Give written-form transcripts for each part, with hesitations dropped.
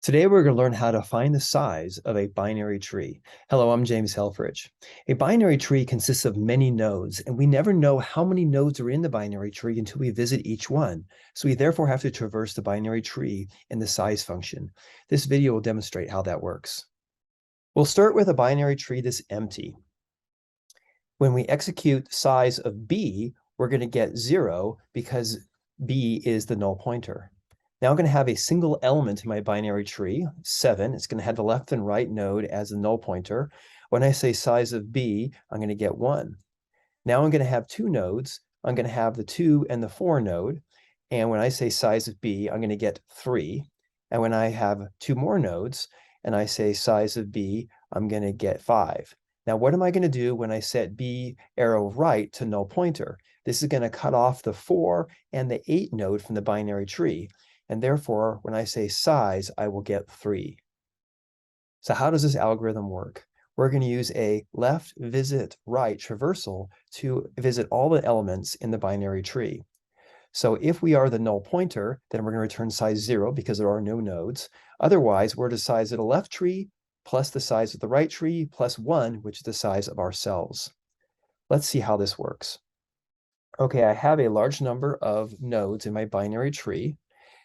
Today, we're going to learn how to find the size of a binary tree. Hello, I'm James Helfrich. A binary tree consists of many nodes, and we never know how many nodes are in the binary tree until we visit each one. So we therefore have to traverse the binary tree in the size function. This video will demonstrate how that works. We'll start with a binary tree that's empty. When we execute size of b, we're going to get 0 because b is the null pointer. Now I'm going to have a single element in my binary tree, 7. It's going to have the left and right node as the null pointer. When I say size of b, I'm going to get 1. Now I'm going to have two nodes. I'm going to have the 2 and the 4 node. And when I say size of b, I'm going to get 3. And when I have two more nodes and I say size of b, I'm going to get 5. Now, what am I going to do when I set b arrow right to null pointer? This is going to cut off the 4 and the 8 node from the binary tree. And therefore, when I say size, I will get 3. So how does this algorithm work? We're going to use a left visit right traversal to visit all the elements in the binary tree. So if we are the null pointer, then we're going to return size 0 because there are no nodes. Otherwise, we're the size of the left tree plus the size of the right tree plus 1, which is the size of ourselves. Let's see how this works. Okay, I have a large number of nodes in my binary tree.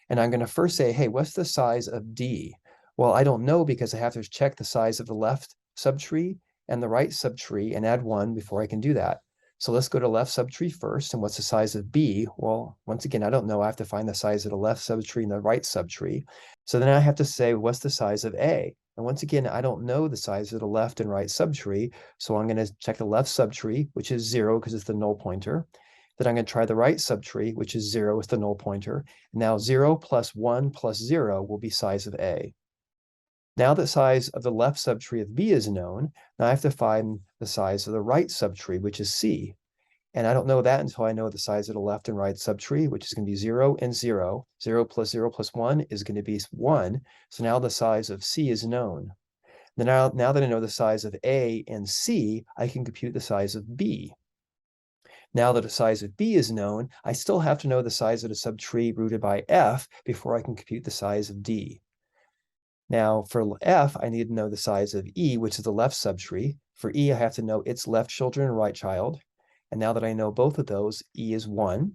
And I'm going to first say, hey, what's the size of D? Well, I don't know because I have to check the size of the left subtree and the right subtree and add 1 before I can do that. So let's go to left subtree first. And what's the size of B? Well, once again, I don't know. I have to find the size of the left subtree and the right subtree. So then I have to say, what's the size of A? And once again, I don't know the size of the left and right subtree. So I'm going to check the left subtree, which is 0 because it's the null pointer. Then I'm going to try the right subtree, which is 0 with the null pointer. Now 0 plus 1 plus 0 will be size of A. Now the size of the left subtree of B is known. Now I have to find the size of the right subtree, which is C. And I don't know that until I know the size of the left and right subtree, which is going to be 0 and 0. 0 plus 1 is going to be 1. So now the size of C is known. Then now that I know the size of A and C, I can compute the size of B. Now that the size of B is known, I still have to know the size of the subtree rooted by F before I can compute the size of D. Now for F, I need to know the size of E, which is the left subtree. For E, I have to know its left children and right child. And now that I know both of those, E is 1.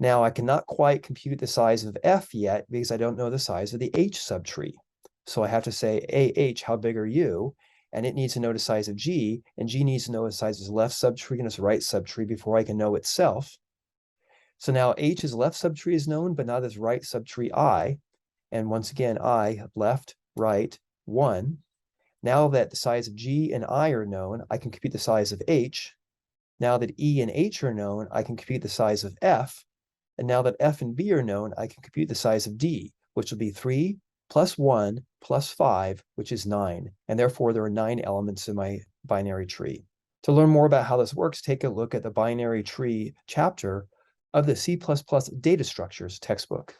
Now I cannot quite compute the size of F yet because I don't know the size of the H subtree. So I have to say, AH, how big are you? And it needs to know the size of G, and G needs to know the size of its left subtree and its right subtree before I can know itself. So now H's left subtree is known, but not its right subtree I. And once again, I, left, right, 1. Now that the size of G and I are known, I can compute the size of H. Now that E and H are known, I can compute the size of F. And now that F and B are known, I can compute the size of D, which will be 3 plus 1 plus 5, which is 9. And therefore, there are 9 elements in my binary tree. To learn more about how this works, take a look at the binary tree chapter of the C++ data structures textbook.